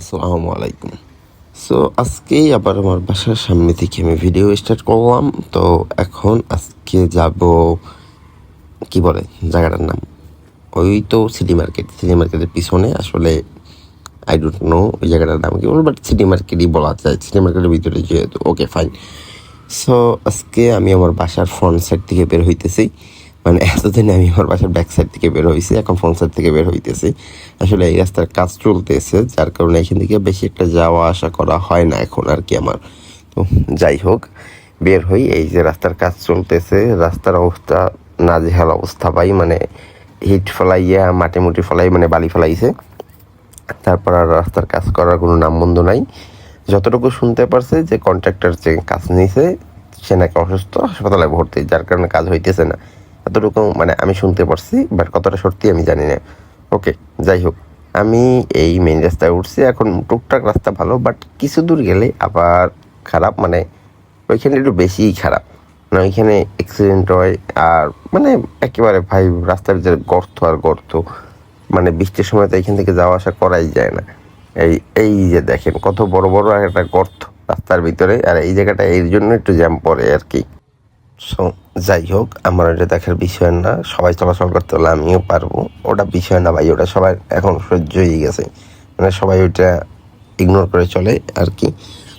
আসসালামু আলাইকুম। সো আজকেই আবার আমার বাসার সামনে থেকে আমি ভিডিও স্টার্ট করলাম। তো এখন আজকে যাব, কি বলে জায়গাটার নাম, ওই তো সিটি মার্কেট। সিটি মার্কেটের পিছনে আসলে আই ডোন্ট নো ওই জায়গাটার নাম কি বলবো, বাট সিটি মার্কেটই বলা যায়। সিটি মার্কেটের ভিতরে যেহেতু, ওকে ফাইন। সো আজকে আমি আমার বাসার ফ্রন্ট সাইড থেকে বের হইতেছি। মানে এতদিন আমি আমার বাসার ব্যাক সাইড থেকে বের হয়েছি, এখন ফ্রন্ট সাইড থেকে বের হইতেছি। আসলে এই রাস্তার কাজ চলতেছে, যার কারণে এখান থেকে বেশি একটা যাওয়া আসা করা হয় না এখন আর কি আমার। তো যাই হোক, বের হই। এই যে রাস্তার কাজ চলতেছে, রাস্তার অবস্থা নাজেহাল অবস্থা ভাই। মানে হিট ফেলাইয়া, মাটি মুটি ফেলাই, মানে বালি ফেলাইছে। তারপর আর রাস্তার কাজ করার কোনো নামগন্ধ নাই। যতটুকু শুনতে পারছে যে কন্ট্রাক্টর যে কাজ নিয়েছে সে নাকি অসুস্থ, হাসপাতালে ভর্তি, যার কারণে কাজ হইতেছে না। এতটুকু মানে আমি শুনতে পারছি, বাট কতটা সত্যি আমি জানি না। ওকে, যাই হোক, আমি এই মেইন রাস্তায় উঠছি। এখন টুকটাক রাস্তা ভালো, বাট কিছু দূর গেলে আবার খারাপ। মানে ওইখানে একটু বেশিই খারাপ, মানে ওইখানে অ্যাক্সিডেন্ট হয়। আর মানে একেবারে ভাই রাস্তার যে গর্ত আর গর্ত, মানে বৃষ্টির সময় তো এখান থেকে যাওয়া আসা করাই যায় না। এই এই যে দেখেন কত বড় বড় একটা গর্ত রাস্তার ভিতরে, আর এই জায়গাটা এর জন্য একটু জ্যাম পড়ে আর কি। সো যাই হোক, আমার ওটা দেখার বিষয় না, সবাই চলাচল করতে হলে আমিও পারবো, ওটা বিষয় না ভাই। ওটা সবাই এখন সহ্য হয়ে গেছে, মানে সবাই ওইটা ইগনোর করে চলে আর কি।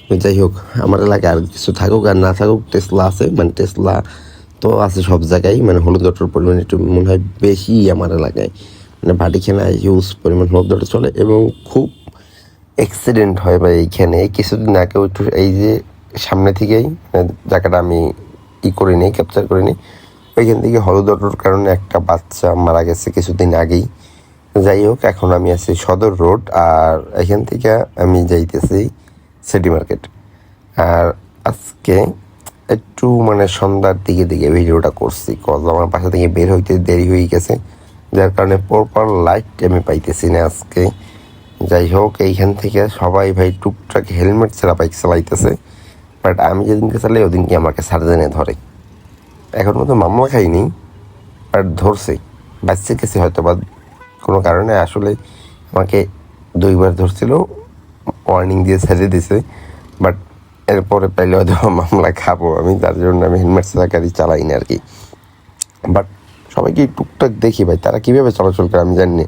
তো যাই হোক, আমার এলাকায় আর কিছু থাকুক আর না থাকুক, টেসলা আছে। মানে টেসলা তো আছে সব জায়গায়, মানে হলুদ অটোর পরিমাণ একটু মনে হয় বেশি আমার এলাকায়। মানে ভাটিখানা হিউজ পরিমাণ হলুদ অটো চলে এবং খুব অ্যাক্সিডেন্ট হয় ভাই এইখানে। কিছুদিন আগেও একটু এই যে সামনে থেকেই, মানে জায়গাটা আমি করিনি, ক্যাপচার করিনি, ওইখান থেকে হলুদ অটোর কারণে একটা বাচ্চা মারা গেছে কিছুদিন আগেই। যাই হোক, এখন আমি আছি সদর রোড, আর এখান থেকে আমি যাইতেছি সিটি মার্কেট। আর আজকে একটু মানে সন্ধ্যার দিকে দিকে ভিডিওটা করছি, কজ আমার বাসা থেকে বের হইতে দেরি হয়ে গেছে, যার কারণে প্রপার লাইট আমি পাইতেছি না আজকে। যাই হোক, এইখান থেকে সবাই ভাই টুকটাক হেলমেট ছাড়া বাইক চালাইতেছে, বাট আমি যেদিনকে চালাই ওদিনকে আমাকে সার্জেনে ধরে। এখন মতো মামলা খাইনি, বাট ধরছে, বাচ্চা গেছে হয়তো বা কোনো কারণে। আসলে আমাকে 2বার ধরছিল, ওয়ার্নিং দিয়ে ছেড়ে দিছে, বাট এরপরে পাইলে হয়তো মামলা খাবো আমি, তার জন্য আমি হেলমেট ছাড়া গাড়ি চালাই না আর কি। বাট সবাইকে টুকটাক দেখি ভাই, তারা কীভাবে চলাচল করে আমি জানি না,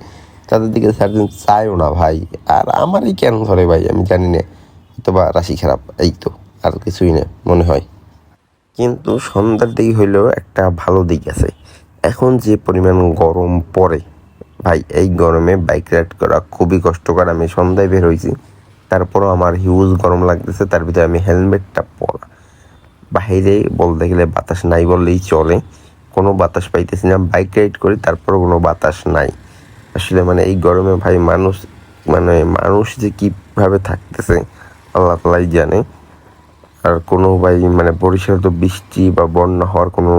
তাদের দিকে সার্জেন চায়ও না ভাই। আর আমারই কেন ধরে ভাই আমি জানি না, হয়তো বা রাশি খারাপ, এই তো, আর কিছুই না মনে হয়। কিন্তু সন্ধ্যার দিক হইলেও একটা ভালো দিক আছে, এখন যে পরিমাণ গরম পড়ে ভাই, এই গরমে বাইক রাইড করা খুবই কষ্টকর। আমি সন্ধ্যায় বের হয়েছি, তারপরও আমার হিউজ গরম লাগতেছে, তার ভিতরে আমি হেলমেটটা পরা। বাইরে বলতে গেলে বাতাস নাই বললেই চলে, কোনো বাতাস পাইতেছি না। বাইক রাইড করি তারপরও কোনো বাতাস নাই। আসলে মানে এই গরমে ভাই মানুষ যে কীভাবে থাকতেছে আল্লাহ তাআলাই জানে। আর কোনো ভাই মানে বরিশালে তো বৃষ্টি বা বন্যা হওয়ার কোনো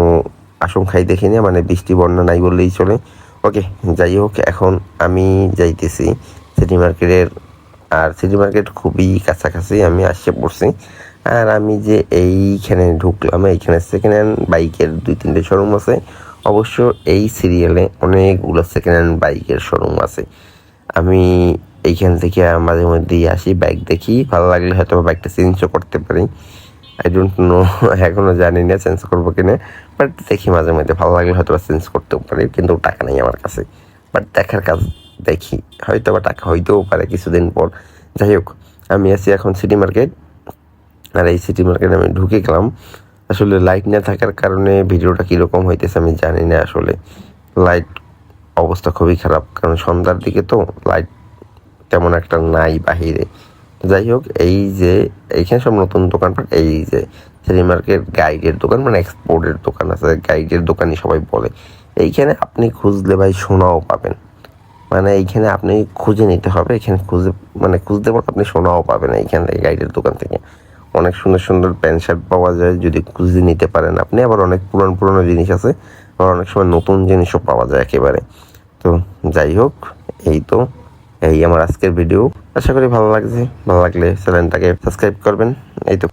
আশঙ্কাই দেখি না, মানে বৃষ্টি বন্যা নাই বললেই চলে। ওকে, যাই হোক, এখন আমি যাইতেছি সিটি মার্কেটের। আর সিটি মার্কেট খুবই কাছাকাছি, আমি আসছে পড়ছি। আর আমি যে এইখানে ঢুকলাম, এইখানে সেকেন্ড হ্যান্ড বাইকের 2-3টে শোরুম আছে। অবশ্য এই সিরিয়ালে অনেকগুলো সেকেন্ড হ্যান্ড বাইকের শোরুম আছে। আমি এইখান থেকে মাঝে মধ্যেই আসি, বাইক দেখি, ভালো লাগলে হয়তো বাইকটা চেঞ্জও করতে পারি। আই ডোন্ট নো, এখনও জানি না চেঞ্জ করবো কিনা, বাট দেখি মাঝে মধ্যে ভালো লাগলে হয়তো বা চেঞ্জ করতেও পারি, কিন্তু টাকা নেই আমার কাছে। বাট দেখার কাজ দেখি, হয়তো বা টাকা হইতেও পারে কিছুদিন পর। যাই হোক, আমি আছি এখন সিটি মার্কেট। আর এই সিটি মার্কেটে আমি ঢুকে গেলাম। আসলে লাইট না থাকার কারণে ভিডিওটা কীরকম হইতেছে আমি জানি না। আসলে লাইট অবস্থা খুবই খারাপ, কারণ সন্ধ্যার দিকে তো লাইট তেমন একটা নাই বাহিরে। যাই হোক, এই যে এইখানে সব নতুন দোকানপাট, এই যে সিটি মার্কেট গাইডের দোকান, মানে এক্সপোর্টের দোকান আছে, গাইডের দোকানই সবাই বলে। এইখানে আপনি খুঁজলে ভাই সোনাও পাবেন, মানে এইখানে আপনি খুঁজে নিতে হবে। এখানে খুঁজতে পারলে আপনি সোনাও পাবেন এইখান থেকে, গাইডের দোকান থেকে। অনেক সুন্দর সুন্দর প্যান্ট শার্ট পাওয়া যায় যদি খুঁজে নিতে পারেন আপনি। আবার অনেক পুরনো জিনিস আছে, আবার অনেক সময় নতুন জিনিসও পাওয়া যায় একেবারে। তো যাই হোক, এই তো, এই আমার আজকের ভিডিও। আশা করি ভালো লাগছে, ভালো লাগলে চ্যানেলটাকে সাবস্ক্রাইব করবেন। এই তো।